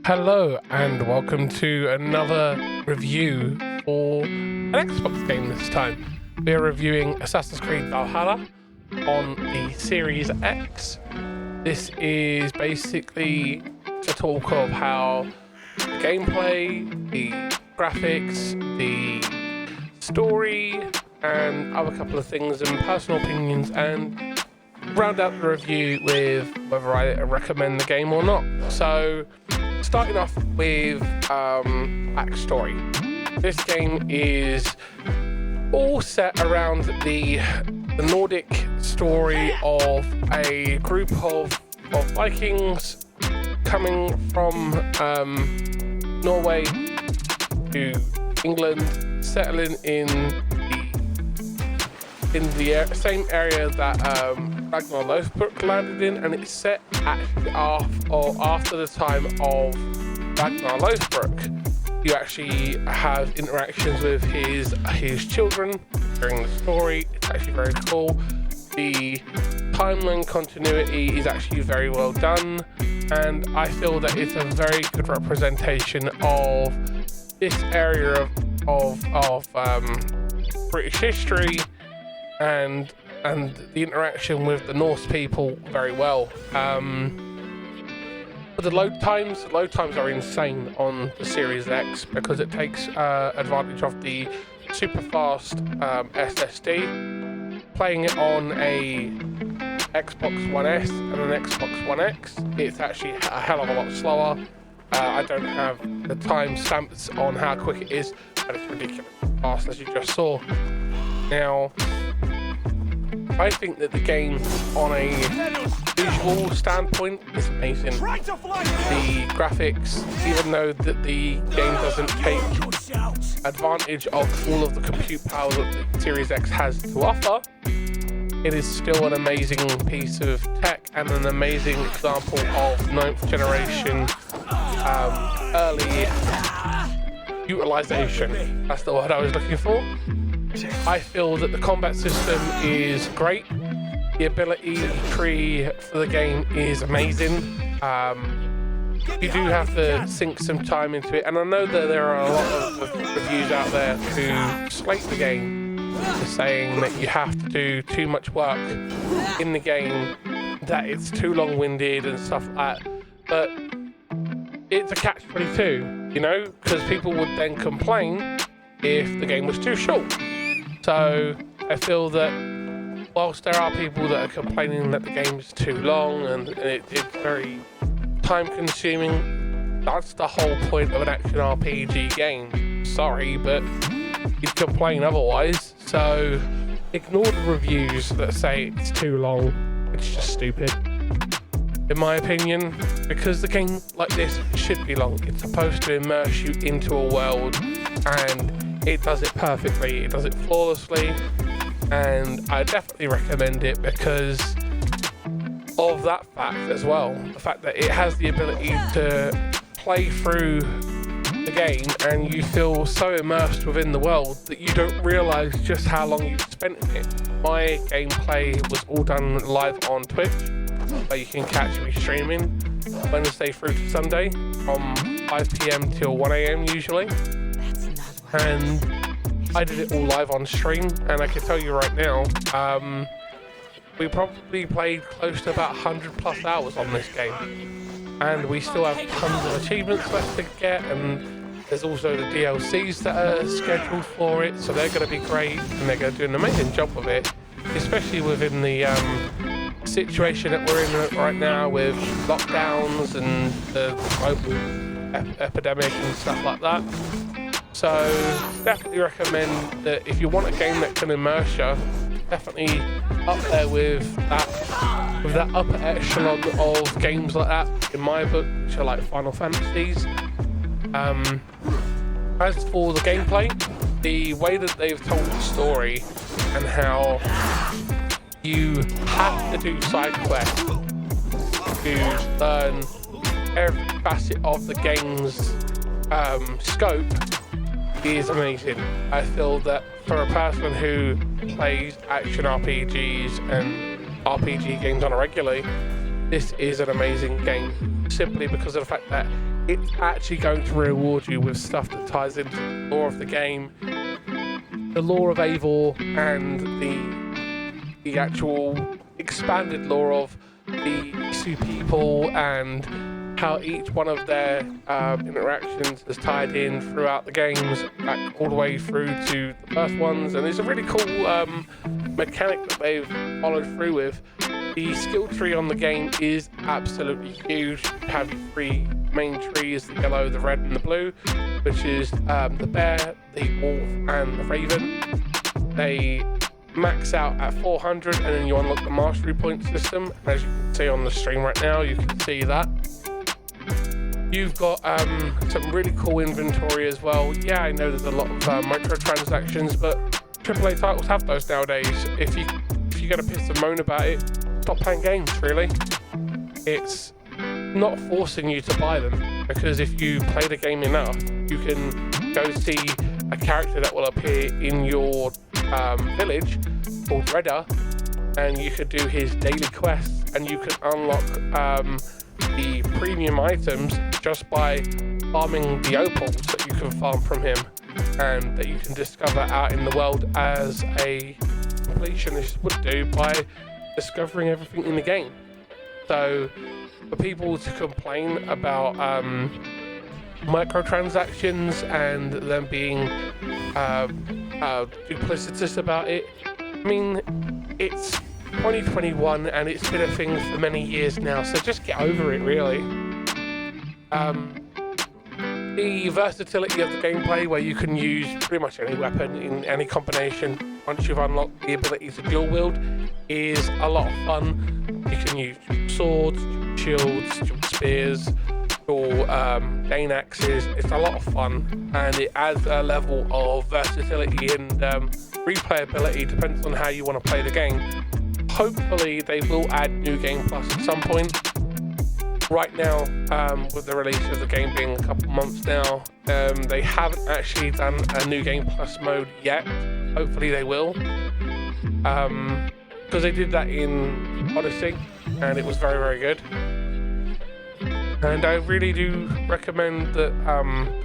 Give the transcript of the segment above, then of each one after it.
Hello and welcome to another review for an Xbox game this time. We're reviewing Assassin's Creed Valhalla on the Series X. This is basically a talk of how the gameplay, the graphics, the story, and other couple of things and personal opinions, and round out the review with whether I recommend the game or not. So, starting off with backstory. This game is all set around the Nordic story of a group of Vikings coming from Norway to England, settling in the same area that Ragnar Lothbrok landed in, and it's set actually after the time of Ragnar Lothbrok. You actually have interactions with his children during the story. It's actually very cool. The timeline continuity is actually very well done, and I feel that it's a very good representation of this area of British history and the interaction with the Norse people very well. But the load times are insane on the Series X because it takes advantage of the super fast SSD. Playing it on a Xbox One S and an Xbox One X, it's actually a hell of a lot slower. I don't have the time stamps on how quick it is, but it's ridiculous fast, as you just saw. Now, I think that the game, on a visual standpoint, is amazing. The graphics, even though that the game doesn't take advantage of all of the compute power that the Series X has to offer, it is still an amazing piece of tech and an amazing example of 9th generation early utilization. That's the word I was looking for. I feel that the combat system is great. The ability tree for the game is amazing. You do have to sink some time into it, and I know that there are a lot of reviews out there who slate the game for saying that you have to do too much work in the game, that it's too long-winded and stuff like that. But it's a catch-22, you know, because people would then complain if the game was too short. So I feel that whilst there are people that are complaining that the game is too long and it's very time consuming, that's the whole point of an action RPG game. Sorry, but you'd complain otherwise. So ignore the reviews that say it's too long. It's just stupid, in my opinion, because the game like this should be long. It's supposed to immerse you into a world, and it does it perfectly. It does it flawlessly, and I definitely recommend it because of that fact as well. The fact that it has the ability to play through the game and you feel so immersed within the world that you don't realise just how long you've spent in it. My gameplay was all done live on Twitch, where you can catch me streaming Wednesday through to Sunday from 5 PM till 1 AM usually. And I did it all live on stream, and I can tell you right now, we probably played close to about 100+ hours on this game, and we still have tons of achievements left to get, and there's also the DLCs that are scheduled for it, so they're going to be great, and they're going to do an amazing job with it, especially within the situation that we're in right now with lockdowns and the global epidemic and stuff like that. So definitely recommend that if you want a game that can immerse you, definitely up there with that upper echelon of games like that in my book, which are like Final Fantasies. As for the gameplay, the way that they've told the story and how you have to do side quests to learn every facet of the game's scope is amazing. I feel that for a person who plays action RPGs and RPG games on a regular, this is an amazing game, simply because of the fact that it's actually going to reward you with stuff that ties into the lore of the game, the lore of Eivor, and the actual expanded lore of the Isu people and how each one of their interactions is tied in throughout the games, back all the way through to the first ones. And it's a really cool mechanic that they've followed through with. The skill tree on the game is absolutely huge. You have your three main trees, the yellow, the red and the blue, which is the bear, the wolf and the raven. They max out at 400 and then you unlock the mastery point system. As you can see on the stream right now, you can see that. You've got some really cool inventory as well. Yeah, I know there's a lot of microtransactions, but AAA titles have those nowadays. If you're gonna piss and moan about it, stop playing games, really. It's not forcing you to buy them, because if you play the game enough, you can go see a character that will appear in your village called Redder, and you could do his daily quests, and you can unlock the premium items just by farming the opals that you can farm from him and that you can discover out in the world as a completionist would do by discovering everything in the game. So for people to complain about microtransactions and them being duplicitous about it, I mean, it's 2021 and it's been a thing for many years now, so just get over it, really. The versatility of the gameplay, where you can use pretty much any weapon in any combination once you've unlocked the ability to dual wield, is a lot of fun. You can use swords, shields, spears, or Dane axes. It's a lot of fun, and it adds a level of versatility and replayability, depends on how you want to play the game. Hopefully they will add New Game Plus at some point. Right now, with the release of the game being a couple months now, they haven't actually done a New Game Plus mode yet. Hopefully they will, because they did that in Odyssey and it was very, very good. And I really do recommend that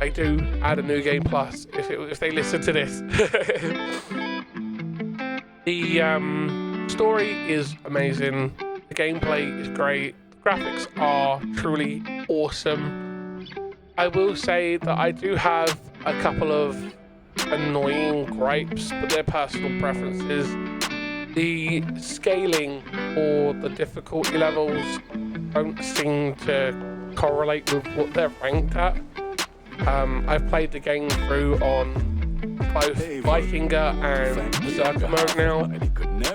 they do add a New Game Plus if they listen to this. The story is amazing. The gameplay is great. The graphics are truly awesome. I will say that I do have a couple of annoying gripes, but they're personal preferences. The scaling or the difficulty levels don't seem to correlate with what they're ranked at. I've played the game through on both Vikinger and Berserker mode now,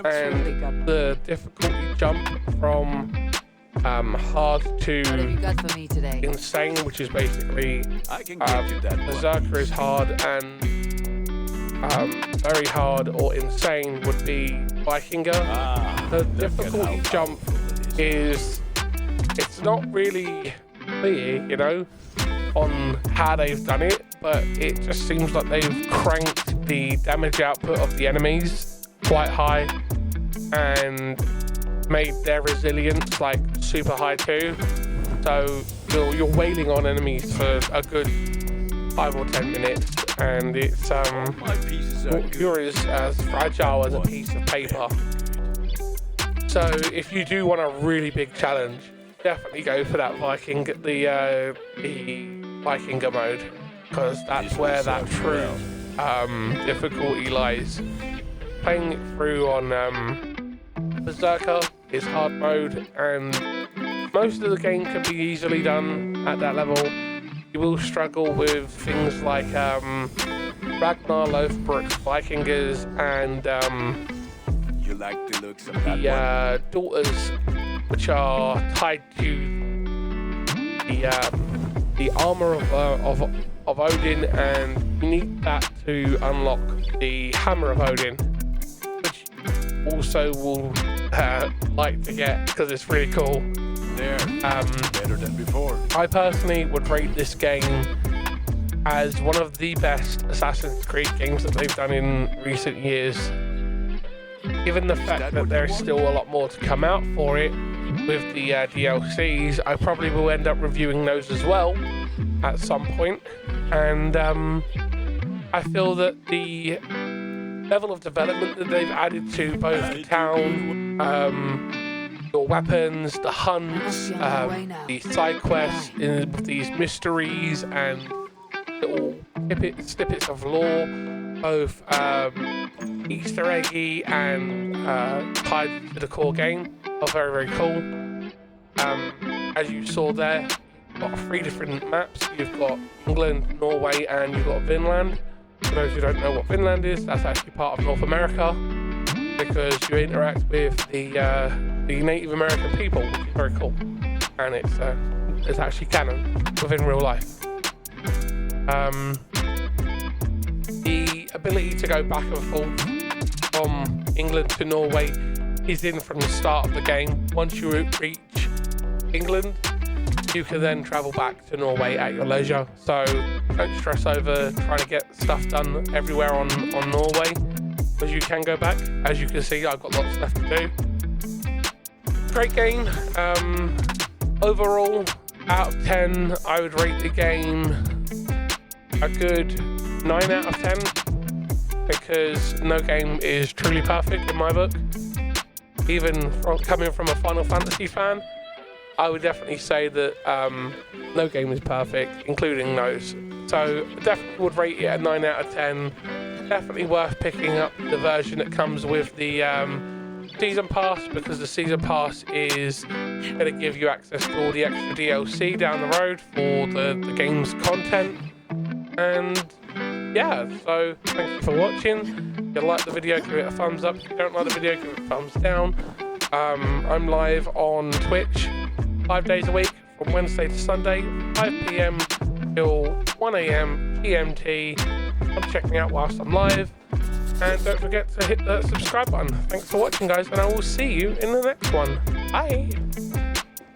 and the difficulty jump from hard to insane, which is basically Berserker is hard and very hard or insane would be Vikinger. The difficulty jump is, it's not really clear, you know, on how they've done it, but it just seems like they've cranked the damage output of the enemies quite high and made their resilience like super high too. So you're wailing on enemies for a good 5 or 10 minutes, and it's you're as fragile as a piece of paper. So if you do want a really big challenge, definitely go for that the Vikinger mode, because that's where that true difficulty lies. Playing it through on Berserker is hard mode, and most of the game can be easily done at that level. You will struggle with things like Ragnar Lothbrok's Vikingers and you like the looks of the daughters, which are tied to the armor of Odin, and you need that to unlock the hammer of Odin, which also will like to get because it's really cool. Better than before. I personally would rate this game as one of the best Assassin's Creed games that they've done in recent years. Given the fact that there's still a lot more to come out for it, with the DLCs. I probably will end up reviewing those as well at some point. And I feel that the level of development that they've added to both the town, your weapons, the hunts, the side quests, with these mysteries and little snippets of lore, both Easter eggy and tied to the core game, are very, very cool. As you saw there, you've got 3 different maps. You've got England, Norway, and you've got Vinland. For those who don't know what Vinland is, that's actually part of North America, because you interact with the Native American people, which is very cool, and it's actually canon within real life. The ability to go back and forth from England to Norway is in from the start of the game. Once you reach England, you can then travel back to Norway at your leisure. So don't stress over trying to get stuff done everywhere on Norway, because you can go back. As you can see, I've got lots left to do. Great game. Overall, out of 10, I would rate the game a good 9 out of 10, because no game is truly perfect in my book. Even coming from a Final Fantasy fan, I would definitely say that no game is perfect, including those. So I definitely would rate it a 9 out of 10. Definitely worth picking up the version that comes with the Season Pass, because the Season Pass is going to give you access to all the extra DLC down the road for the game's content. And yeah, so thank you for watching. If you like the video, give it a thumbs up. If you don't like the video, give it a thumbs down. I'm live on Twitch 5 days a week, from Wednesday to Sunday, 5 PM till 1 AM GMT. I'm checking out whilst I'm live. And don't forget to hit the subscribe button. Thanks for watching, guys, and I will see you in the next one. Bye!